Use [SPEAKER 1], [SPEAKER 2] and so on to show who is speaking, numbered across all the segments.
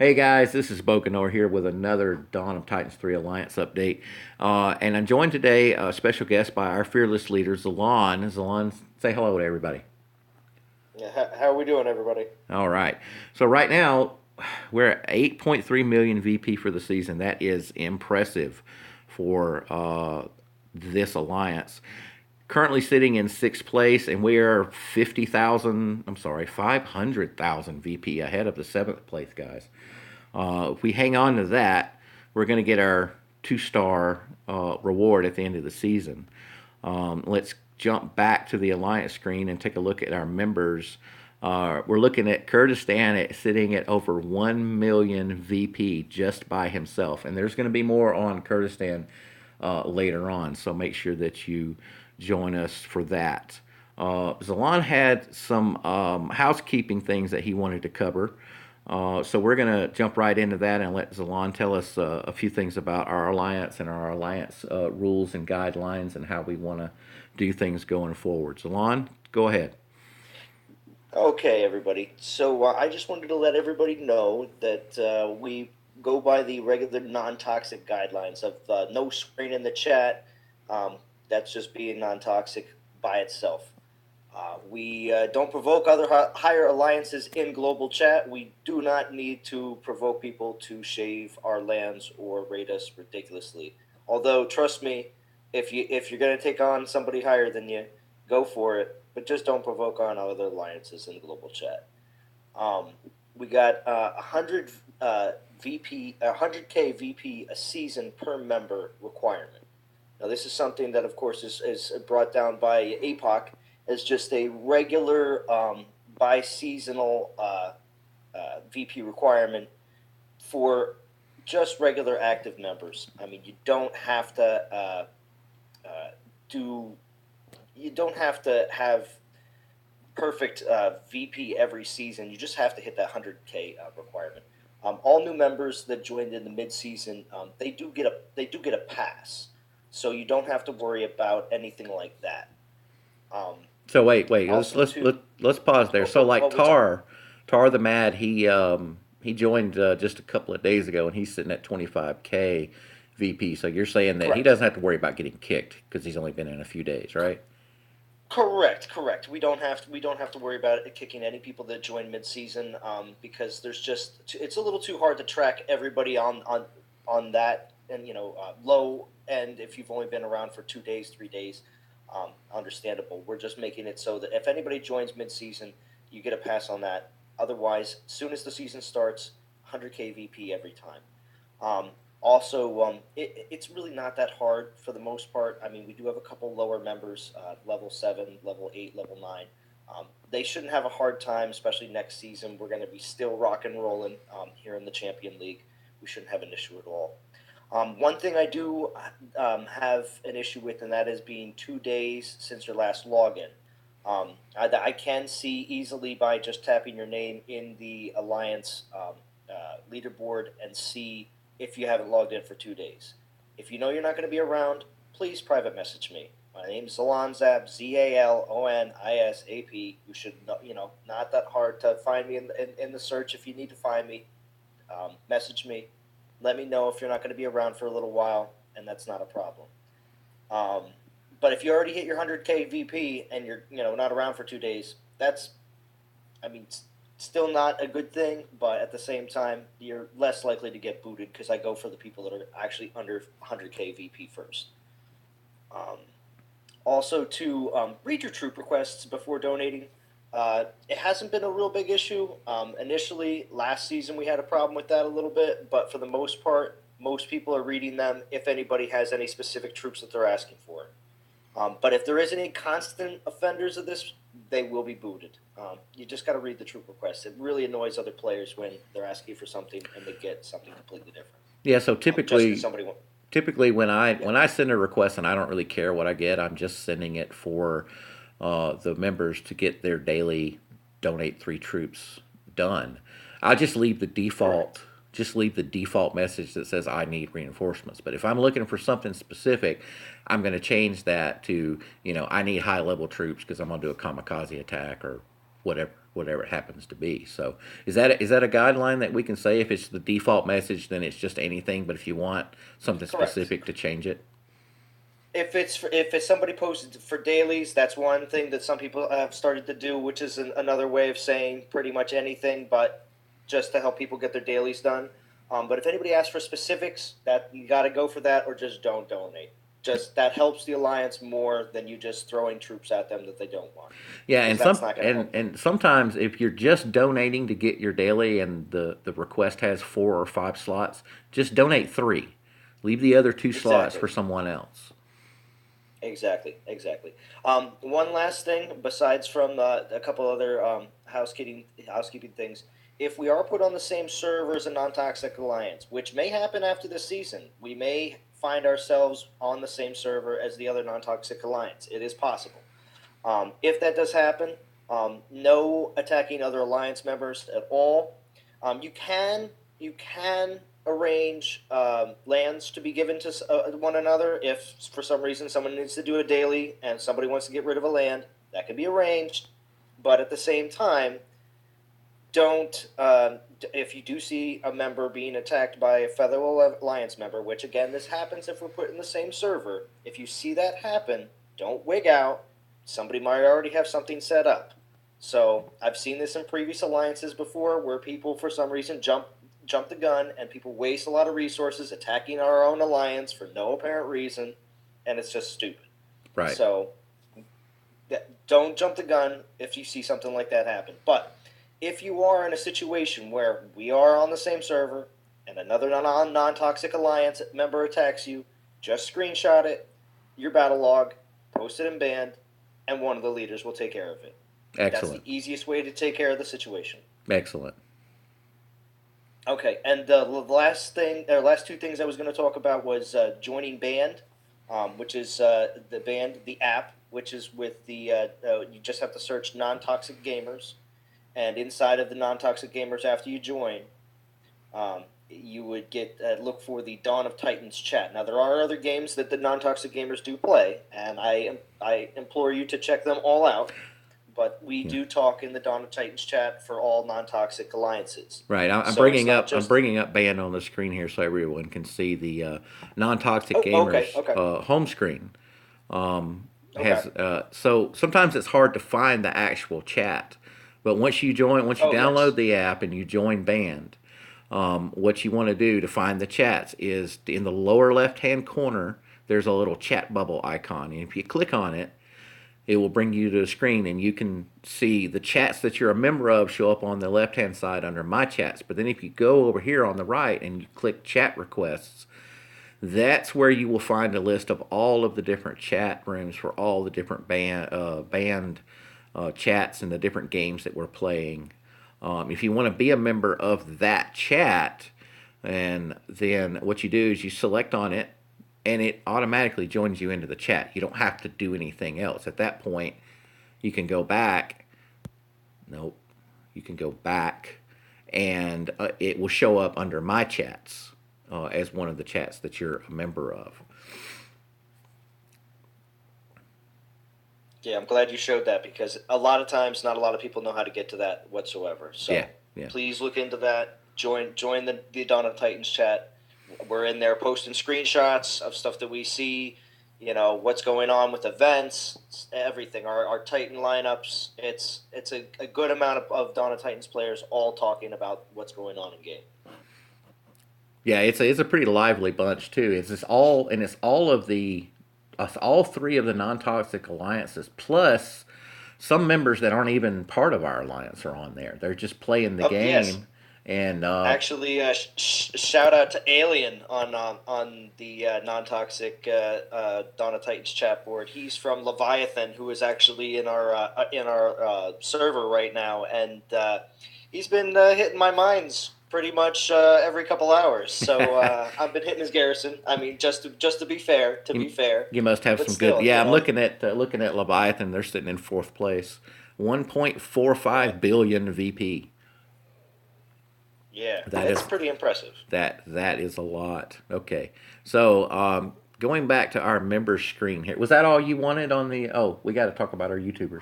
[SPEAKER 1] Hey guys, this is Bokanor here with another Dawn of Titans 3 Alliance update. And I'm joined today, a special guest by our fearless leader, Zalon. Zalon, say hello to everybody.
[SPEAKER 2] Yeah, how are we doing, everybody?
[SPEAKER 1] All right. So, right now, we're at 8.3 million VP for the season. That is impressive for this alliance. Currently sitting in sixth place, and we are 50,000, I'm sorry, 500,000 VP ahead of the seventh place guys. If we hang on to that, we're going to get our two-star reward at the end of the season. Let's jump back to the alliance screen and take a look at our members. We're looking at Kurdistan sitting at over 1 million VP just by himself. And there's going to be more on Kurdistan later on, so make sure that you join us for that. Zalon had some housekeeping things that he wanted to cover. So we're going to jump right into that and let Zalon tell us a few things about our alliance and our alliance rules and guidelines and how we want to do things going forward. Zalon, go ahead.
[SPEAKER 2] Okay, everybody. So I just wanted to let everybody know that we go by the regular non-toxic guidelines of no swearing in the chat. That's just being non-toxic by itself. We don't provoke other higher alliances in global chat. We do not need to provoke people to shave our lands or rate us ridiculously. Although, trust me, if you're gonna take on somebody higher than you, go for it. But just don't provoke on other alliances in global chat. Um, we got 100 VP, 100K VP a season per member requirement. Now, this is something that, of course, is brought down by APOC as just a regular bi-seasonal VP requirement for just regular active members. I mean, you don't have to uh, do. You don't have to have perfect VP every season. You just have to hit that 100K requirement. All new members that joined in the mid-season, they do get a pass, so you don't have to worry about anything like that. Um,
[SPEAKER 1] So wait, let's
[SPEAKER 2] Also,
[SPEAKER 1] let's
[SPEAKER 2] too,
[SPEAKER 1] let, let's pause there. So like
[SPEAKER 2] what we talk.
[SPEAKER 1] Tar the Mad, he joined just a couple of days ago, and he's sitting at 25K VP. So you're saying that he
[SPEAKER 2] Correct.
[SPEAKER 1] doesn't have to worry about getting kicked because he's only been in a few days, right?
[SPEAKER 2] Correct. We don't have to worry about it kicking any people that join mid-season because it's a little too hard to track everybody on that and low end if you've only been around for 2 days, 3 days. Understandable. We're just making it so that if anybody joins mid-season, you get a pass on that. Otherwise, as soon as the season starts, 100K VP every time. Um, it's really not that hard for the most part. I mean, we do have a couple lower members, level 7, level 8, level 9. They shouldn't have a hard time, especially next season. We're going to be still rock and rolling here in the Champion League. We shouldn't have an issue at all. One thing I do have an issue with, and that is being 2 days since your last login. I can see easily by just tapping your name in the Alliance leaderboard and see if you haven't logged in for 2 days. If you know you're not going to be around, please private message me. My name's Zalonisap, Zalonisap. You should know, not that hard to find me in the search if you need to find me. Message me. Let me know if you're not going to be around for a little while, and that's not a problem. Um, but if you already hit your 100K VP and you're not around for 2 days, that's, I mean, still not a good thing. But at the same time, you're less likely to get booted because I go for the people that are actually under 100K VP first. Um, Also, to read your troop requests before donating. It hasn't been a real big issue. Initially, last season we had a problem with that a little bit, but for the most part, most people are reading them if anybody has any specific troops that they're asking for. But if there is any constant offenders of this, they will be booted. You just got to read the troop requests. It really annoys other players when they're asking for something and they get something completely different.
[SPEAKER 1] Yeah. So
[SPEAKER 2] Just because
[SPEAKER 1] typically,
[SPEAKER 2] somebody wants.
[SPEAKER 1] typically when I
[SPEAKER 2] Yeah.
[SPEAKER 1] when I send a request and I don't really care what I get, I'm just sending it for the members to get their daily donate 3 troops done. I
[SPEAKER 2] Correct.
[SPEAKER 1] just leave the default message that says I need reinforcements. But if I'm looking for something specific, I'm going to change that to I need high level troops because I'm going to do a kamikaze attack or whatever. whatever it happens to be. So is that a guideline that we can say if it's the default message, then it's just anything, but if you want something
[SPEAKER 2] Correct.
[SPEAKER 1] specific to change it?
[SPEAKER 2] If it's somebody posted for dailies, that's one thing that some people have started to do, which is another way of saying pretty much anything, but just to help people get their dailies done. But if anybody asks for specifics, that you got to go for that, or just don't donate. Just that helps the alliance more than you just throwing troops at them that they don't want,
[SPEAKER 1] Yeah,
[SPEAKER 2] because
[SPEAKER 1] and
[SPEAKER 2] that's not going to help.
[SPEAKER 1] and sometimes if you're just donating to get your daily and the request has 4 or 5 slots, just donate 3. Leave the other 2 slots
[SPEAKER 2] Exactly.
[SPEAKER 1] for someone else.
[SPEAKER 2] Exactly, exactly. One last thing, besides from a couple other housekeeping things, if we are put on the same server as a non-toxic alliance, which may happen after this season, we may find ourselves on the same server as the other non-toxic alliance. It is possible. If that does happen, no attacking other alliance members at all. You can arrange lands to be given to one another if for some reason someone needs to do a daily and somebody wants to get rid of a land. That can be arranged, but at the same time, don't if you do see a member being attacked by a fellow alliance member, which again this happens if we're put in the same server. If you see that happen, don't wig out. Somebody might already have something set up. So I've seen this in previous alliances before, where people for some reason jump the gun and people waste a lot of resources attacking our own alliance for no apparent reason, and it's just stupid.
[SPEAKER 1] Right.
[SPEAKER 2] So don't jump the gun if you see something like that happen. But if you are in a situation where we are on the same server and another non-toxic alliance member attacks you, just screenshot it, your battle log, post it in band, and one of the leaders will take care of it. That's the
[SPEAKER 1] Excellent.
[SPEAKER 2] easiest way to take care of the situation.
[SPEAKER 1] Excellent.
[SPEAKER 2] Okay, and the last two things I was going to talk about was joining band, which is the band, the app, which is with you just have to search non-toxic gamers, and inside of the non-toxic gamers, after you join, you would get look for the Dawn of Titans chat. Now there are other games that the non-toxic gamers do play, and I implore you to check them all out. But we
[SPEAKER 1] Yeah.
[SPEAKER 2] do talk in the Dawn of Titans chat for all non-toxic alliances,
[SPEAKER 1] Right. I'm
[SPEAKER 2] so it's
[SPEAKER 1] bringing
[SPEAKER 2] not
[SPEAKER 1] up I'm
[SPEAKER 2] just.
[SPEAKER 1] bringing up band on the screen here so everyone can see the non-toxic
[SPEAKER 2] Oh, okay,
[SPEAKER 1] gamers
[SPEAKER 2] okay,
[SPEAKER 1] home screen.
[SPEAKER 2] okay.
[SPEAKER 1] Has so sometimes it's hard to find the actual chat, but once you
[SPEAKER 2] Oh,
[SPEAKER 1] download
[SPEAKER 2] yes.
[SPEAKER 1] the app and you join band, what you want to do to find the chats is in the lower left hand corner. There's a little chat bubble icon, and if you click on it, it will bring you to a screen and you can see the chats that you're a member of show up on the left hand side under my chats. But then if you go over here on the right and you click chat requests, that's where you will find a list of all of the different chat rooms for all the different band chats and the different games that we're playing. If you want to be a member of that chat, and then what you do is you select on it, and it automatically joins you into the chat. You don't have to do anything else. At that point, you can go back. Nope. You can go back, and it will show up under my chats as one of the chats that you're a member of.
[SPEAKER 2] Yeah, I'm glad you showed that because a lot of times not a lot of people know how to get to that whatsoever.
[SPEAKER 1] Yeah,
[SPEAKER 2] So
[SPEAKER 1] yeah.
[SPEAKER 2] please look into that. Join the Dawn of Titans chat. We're in there posting screenshots of stuff that we see. What's going on with events, everything. Our Titan lineups. It's a good amount of Dawn of Titans players all talking about what's going on in game.
[SPEAKER 1] Yeah, it's a pretty lively bunch too. It's all of the all 3 of the non-toxic alliances plus some members that aren't even part of our alliance are on there. They're just playing the
[SPEAKER 2] Oh yes,
[SPEAKER 1] game, and
[SPEAKER 2] actually, shout out to Alien on the non-toxic Dawn of Titans chat board. He's from Leviathan, who is actually in our server right now, and he's been hitting my mines pretty much every couple hours. So I've been hitting his garrison. I mean, just to be fair,
[SPEAKER 1] you, you must have
[SPEAKER 2] but
[SPEAKER 1] some good.
[SPEAKER 2] still,
[SPEAKER 1] Yeah, I'm looking at Leviathan. They're sitting in 4th place,
[SPEAKER 2] yeah,
[SPEAKER 1] 1.45 billion VP.
[SPEAKER 2] yeah,
[SPEAKER 1] That
[SPEAKER 2] it's
[SPEAKER 1] is
[SPEAKER 2] pretty impressive.
[SPEAKER 1] that is a lot. Okay, so going back to our members screen here, was that all you wanted on the? Oh, we got to talk about our YouTubers.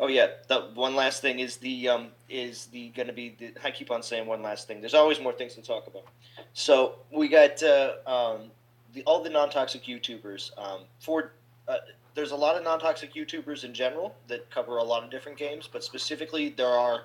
[SPEAKER 2] Oh yeah, the one last thing is the gonna be I keep on saying one last thing. There's always more things to talk about. So we got the all the non toxic YouTubers. For there's a lot of non toxic YouTubers in general that cover a lot of different games, but specifically there are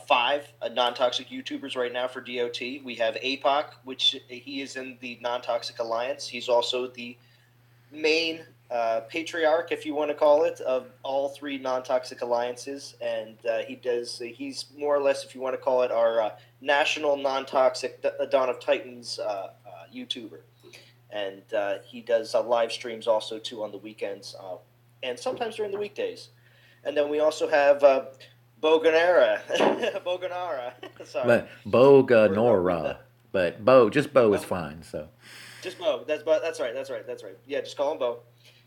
[SPEAKER 2] five non toxic YouTubers right now for DOT. We have APOC, which he is in the non toxic alliance. He's also the main patriarch, if you want to call it, of all three non-toxic alliances, and he's more or less, if you want to call it, our national non-toxic Dawn of Titans YouTuber, and he does live streams also too on the weekends, and sometimes during the weekdays. And then we also have Boganera, Boganara. Sorry,
[SPEAKER 1] But Bo
[SPEAKER 2] we're
[SPEAKER 1] Nora, but Bo is
[SPEAKER 2] well,
[SPEAKER 1] fine. So
[SPEAKER 2] just Bo. That's right. Yeah, just call him Bo.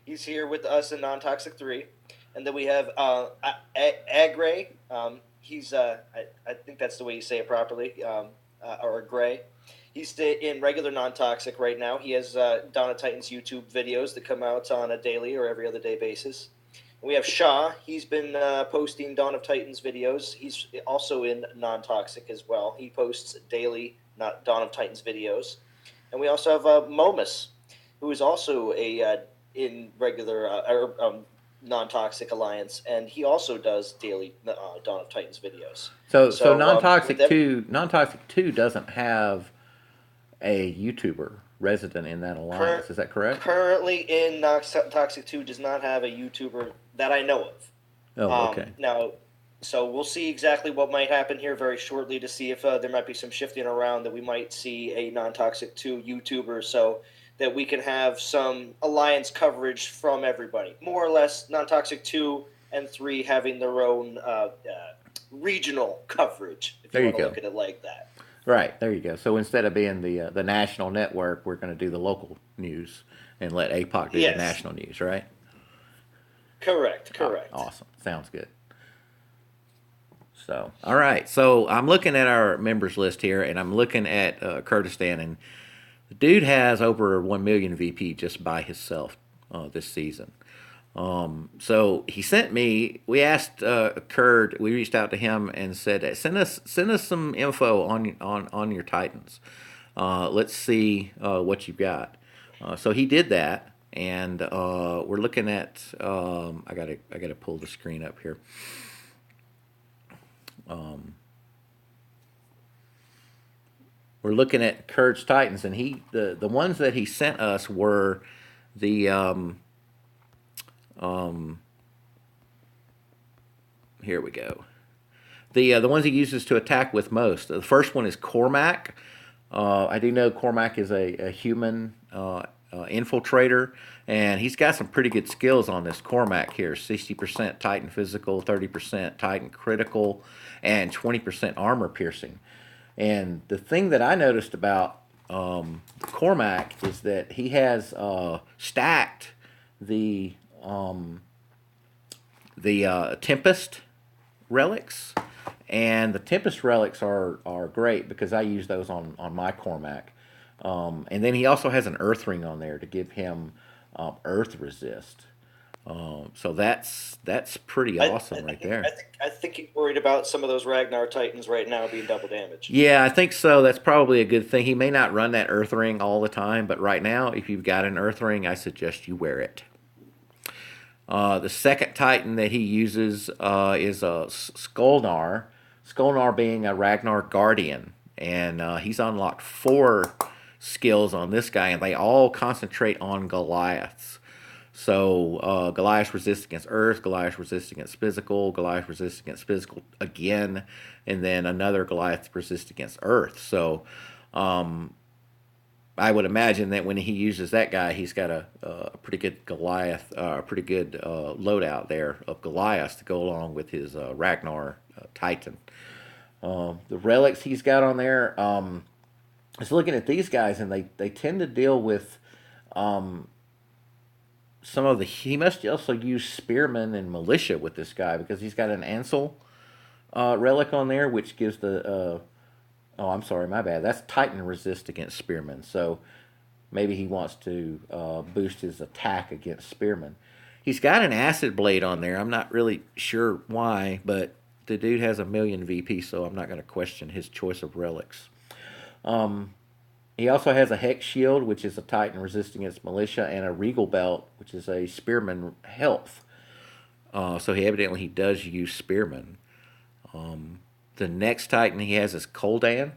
[SPEAKER 2] He's here with us in Non-Toxic 3. And then we have Agray. I think that's the way you say it properly, or Gray. He's in regular Non-Toxic right now. He has Dawn of Titans YouTube videos that come out on a daily or every other day basis. We have Shaw. He's been posting Dawn of Titans videos. He's also in Non-Toxic as well. He posts daily Dawn of Titans videos. And we also have Momus, who is also a in regular non-toxic alliance, and he also does daily Dawn of Titans videos.
[SPEAKER 1] so
[SPEAKER 2] With every,
[SPEAKER 1] Non Toxic Two doesn't have a YouTuber resident in that alliance.
[SPEAKER 2] cur-
[SPEAKER 1] Is that correct?
[SPEAKER 2] currently in Toxic Two does not have a YouTuber that I know of.
[SPEAKER 1] Oh, okay.
[SPEAKER 2] Now, so we'll see exactly what might happen here very shortly to see if there might be some shifting around that we might see a non-toxic 2 YouTuber, so that we can have some alliance coverage from everybody. More or less, non-toxic 2 and 3 having their own regional coverage, if you
[SPEAKER 1] There you
[SPEAKER 2] want to
[SPEAKER 1] go.
[SPEAKER 2] look at it like that.
[SPEAKER 1] Right there you go. So instead of being the national network, we're going to do the local news and let APOC do the
[SPEAKER 2] Yes,
[SPEAKER 1] national news. Right?
[SPEAKER 2] correct,
[SPEAKER 1] Oh,
[SPEAKER 2] correct.
[SPEAKER 1] awesome. Sounds good. So, all right. So I'm looking at our members list here, and I'm looking at Kurdistan, and the dude has over 1 million VP just by himself this season. So he sent me. We asked Kurd. We reached out to him and said, send us some info on your Titans. Let's see what you've got. So he did that, and we're looking at. I gotta pull the screen up here. We're looking at Kurt's Titans, and the ones that he sent us were the um, here we go. The ones he uses to attack with most. The first one is Cormac. I do know Cormac is a human infiltrator, and he's got some pretty good skills on this Cormac here. 60% Titan physical, 30% Titan critical, and 20% armor piercing. And the thing that I noticed about Cormac is that he has stacked the Tempest relics, and the Tempest relics are great because I use those on my Cormac. And then he also has an Earth ring on there to give him Earth resist. So that's pretty
[SPEAKER 2] I, I,
[SPEAKER 1] awesome right
[SPEAKER 2] think,
[SPEAKER 1] there.
[SPEAKER 2] I think I think you're worried about some of those Ragnar Titans right now being double damaged.
[SPEAKER 1] Yeah, I think so. That's probably a good thing. He may not run that Earth ring all the time, but right now, if you've got an Earth ring, I suggest you wear it. The second Titan that he uses is a Skolnar. Skolnar being a Ragnar Guardian, and he's unlocked 4 skills on this guy, and they all concentrate on Goliaths. So Goliath resists against Earth, Goliath resists against physical, Goliath resists against physical again, and then another Goliath resists against Earth. So I would imagine that when he uses that guy, he's got a pretty good Goliath, a pretty good loadout there of Goliaths to go along with his Ragnar Titan. The relics he's got on there, I was looking at these guys, and they tend to deal with some of the. He must also use spearmen and militia with this guy because he's got an Ansel relic on there, which gives the. Oh, I'm sorry, my bad. That's Titan resist against spearmen. So maybe he wants to boost his attack against spearmen. He's got an acid blade on there. I'm not really sure why, but the dude has a million VP, so I'm not going to question his choice of relics. Um, he also has a Hex Shield, which is a Titan resisting against militia, and a Regal Belt, which is a Spearman health. So he does use Spearman. The next Titan he has is Koldan.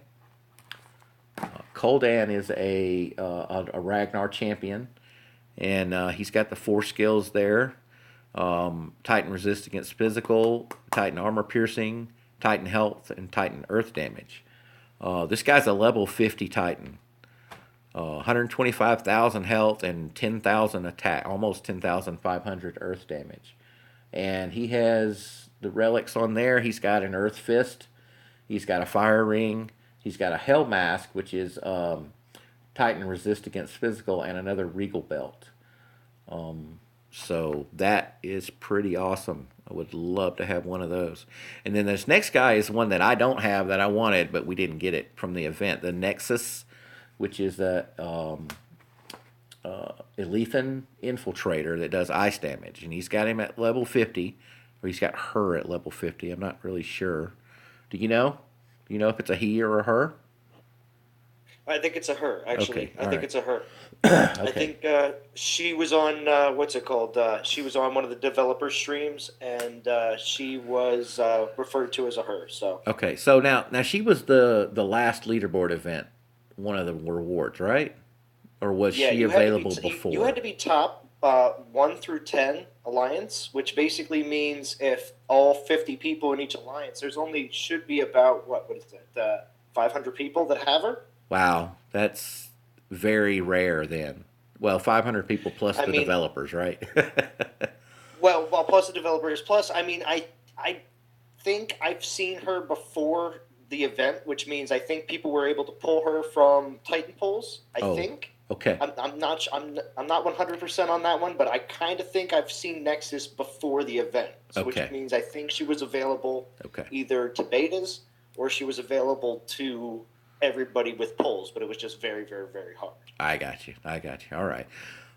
[SPEAKER 1] Koldan is a Ragnar champion, and he's got the four skills there: Titan resist against physical, Titan armor piercing, Titan health, and Titan earth damage. This guy's a level 50 Titan. 125,000 health and 10,000 attack, almost 10,500 earth damage. And he has the relics on there. He's got an earth fist. He's got a fire ring. He's got a hell mask, which is Titan resist against physical, and another regal belt. So that is pretty awesome. I would love to have one of those. And then this next guy is one that I don't have that I wanted, but we didn't get it from the event. The Nexus, which is a Elethan infiltrator that does ice damage. And he's got him at level 50, or he's got her at level 50. I'm not really sure. Do you know? Do you know if it's a he or a her?
[SPEAKER 2] I think it's a her, actually.
[SPEAKER 1] Okay,
[SPEAKER 2] I
[SPEAKER 1] all
[SPEAKER 2] think
[SPEAKER 1] right.
[SPEAKER 2] it's a her. I
[SPEAKER 1] Okay.
[SPEAKER 2] think she was on what's it called? She was on one of the developer streams, and she was referred to as a her. So
[SPEAKER 1] Okay. So now she was the last leaderboard event, one of the rewards, right? Or was
[SPEAKER 2] yeah,
[SPEAKER 1] she
[SPEAKER 2] you had to be
[SPEAKER 1] available
[SPEAKER 2] you had
[SPEAKER 1] before?
[SPEAKER 2] to be top 1 through 10 alliance, which basically means if all 50 people in each alliance, there's only should be about what is it 500 people that have her.
[SPEAKER 1] Wow, that's very rare then. Well, 500 people plus
[SPEAKER 2] I
[SPEAKER 1] the
[SPEAKER 2] mean,
[SPEAKER 1] developers, right?
[SPEAKER 2] well, plus the developers, plus I mean, I think I've seen her before the event, which means I think people were able to pull her from Titan polls. I
[SPEAKER 1] Oh,
[SPEAKER 2] think.
[SPEAKER 1] okay.
[SPEAKER 2] I'm not 100% on that one, but I kind of think I've seen Nexus before the event, which
[SPEAKER 1] Okay.
[SPEAKER 2] means I think she was available
[SPEAKER 1] Okay.
[SPEAKER 2] either to betas or she was available to everybody with polls, but it was just very, very, very hard.
[SPEAKER 1] I got you. I got you. All right.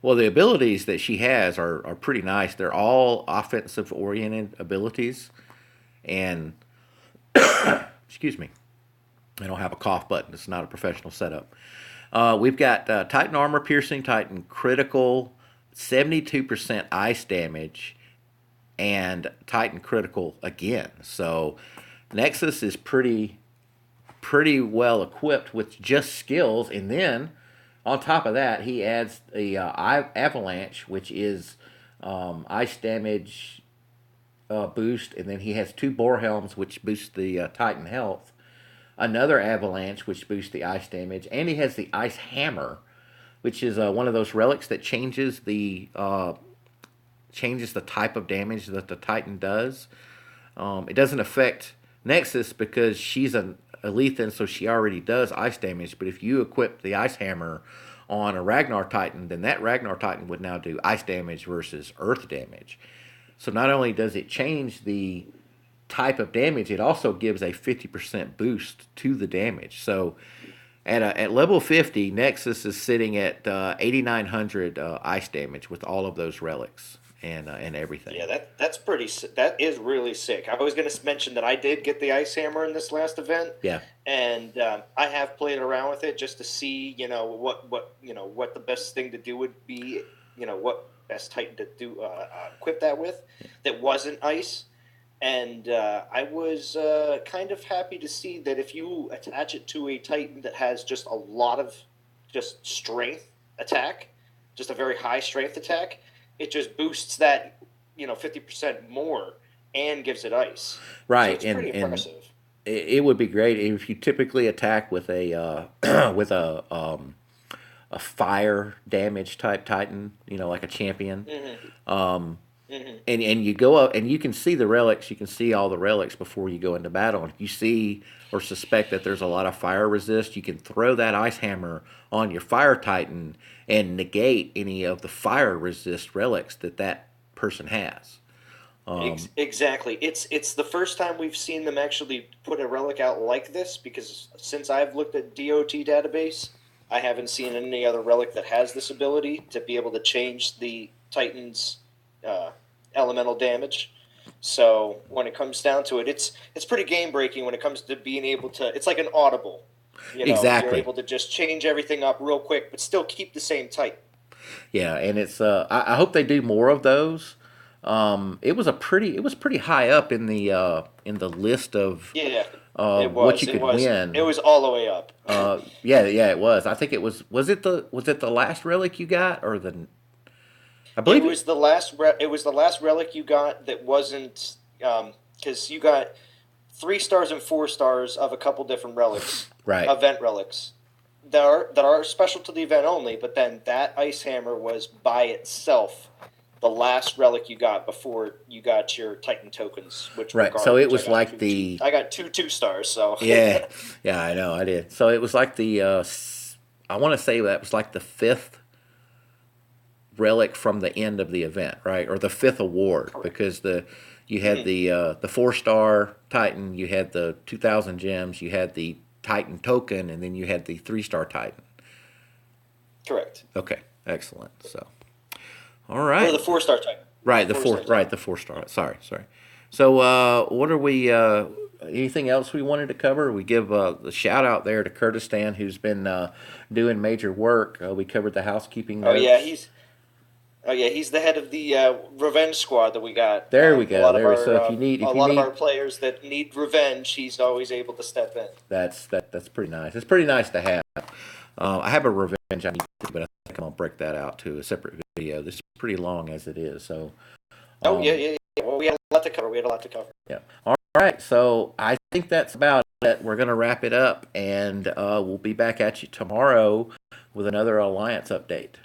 [SPEAKER 1] Well, the abilities that she has are pretty nice. They're all offensive oriented abilities. And, excuse me, I don't have a cough button. It's not a professional setup. We've got Titan Armor Piercing, Titan Critical, 72% ice damage, and Titan Critical again. So Nexus is pretty well equipped with just skills, and then on top of that, he adds the Avalanche, which is ice damage boost, and then he has two Boar Helms, which boost the Titan health, another Avalanche, which boosts the ice damage, and he has the Ice Hammer, which is one of those relics that changes the type of damage that the Titan does. It doesn't affect Nexus because she's an Elethan, so she already does ice damage. But if you equip the Ice Hammer on a Ragnar Titan, then that Ragnar Titan would now do ice damage versus earth damage. So not only does it change the type of damage, it also gives a 50% boost to the damage. So at level 50, Nexus is sitting at 8,900 ice damage with all of those relics and everything.
[SPEAKER 2] Yeah, that is really sick. I was going to mention that I did get the ice hammer in this last event,
[SPEAKER 1] Yeah.
[SPEAKER 2] and I have played around with it just to see, what the best thing to do would be, what best Titan to do equip that with, that wasn't ice. And I was kind of happy to see that if you attach it to a Titan that has just a lot of just strength attack, just a very high strength attack, it just boosts that 50% more and gives it ice. So
[SPEAKER 1] Right,
[SPEAKER 2] it's
[SPEAKER 1] and
[SPEAKER 2] pretty impressive.
[SPEAKER 1] it would be great if you typically attack with a with a fire damage type Titan, like a champion.
[SPEAKER 2] Mm-hmm.
[SPEAKER 1] Um,
[SPEAKER 2] Mm-hmm.
[SPEAKER 1] and you go up and you can see the relics. You can see all the relics before you go into battle. And if you see or suspect that there's a lot of fire resist, you can throw that ice hammer on your fire titan and negate any of the fire resist relics that person has.
[SPEAKER 2] Exactly. It's the first time we've seen them actually put a relic out like this because since I've looked at DOT database, I haven't seen any other relic that has this ability to be able to change the Titan's uh, elemental damage. So when it comes down to it, it's pretty game breaking when it comes to being able to. It's like an audible. You're
[SPEAKER 1] Exactly.
[SPEAKER 2] able to just change everything up real quick, but still keep the same type.
[SPEAKER 1] Yeah, and it's I hope they do more of those. It was pretty high up in the list of
[SPEAKER 2] Yeah,
[SPEAKER 1] what you could
[SPEAKER 2] it
[SPEAKER 1] win.
[SPEAKER 2] was all the way up.
[SPEAKER 1] Yeah, it was. I think it was it the last relic you got or the I believe it.
[SPEAKER 2] It was the last relic you got that wasn't because you got 3 stars and 4 stars of a couple different relics,
[SPEAKER 1] Right.
[SPEAKER 2] event relics that are special to the event only. But then that ice hammer was by itself the last relic you got before you got your Titan tokens, which were
[SPEAKER 1] Right. So it
[SPEAKER 2] garbage.
[SPEAKER 1] was like the
[SPEAKER 2] I got two stars. So
[SPEAKER 1] yeah, yeah, I know, I did. So it was like the I want to say that was like the fifth relic from the end of the event, right? Or the fifth award
[SPEAKER 2] correct.
[SPEAKER 1] because you had
[SPEAKER 2] Mhm.
[SPEAKER 1] the 4-star Titan, you had the 2,000 gems, you had the Titan token, and then you had the 3-star Titan.
[SPEAKER 2] Correct.
[SPEAKER 1] Okay, excellent. So, all
[SPEAKER 2] Or
[SPEAKER 1] right,
[SPEAKER 2] the 4 star Titan.
[SPEAKER 1] right the
[SPEAKER 2] 4 star
[SPEAKER 1] right
[SPEAKER 2] Titan.
[SPEAKER 1] the 4-star. Sorry. So, what are we? Anything else we wanted to cover? We give the shout out there to Kurdistan, who's been doing major work. We covered the housekeeping
[SPEAKER 2] Oh yeah,
[SPEAKER 1] notes.
[SPEAKER 2] he's the head of the revenge squad that we got.
[SPEAKER 1] There we go. There we. So
[SPEAKER 2] A
[SPEAKER 1] if you
[SPEAKER 2] lot of our
[SPEAKER 1] need,
[SPEAKER 2] players that need revenge, he's always able to step in.
[SPEAKER 1] that's pretty nice. It's pretty nice to have. I have a revenge I need to do, but I think I'm gonna break that out to a separate video. This is pretty long as it is. So,
[SPEAKER 2] Oh yeah,
[SPEAKER 1] um,
[SPEAKER 2] yeah. Well, we had a lot to cover. We had a lot to cover.
[SPEAKER 1] yeah. All right. So I think that's about it. We're gonna wrap it up, and we'll be back at you tomorrow with another alliance update.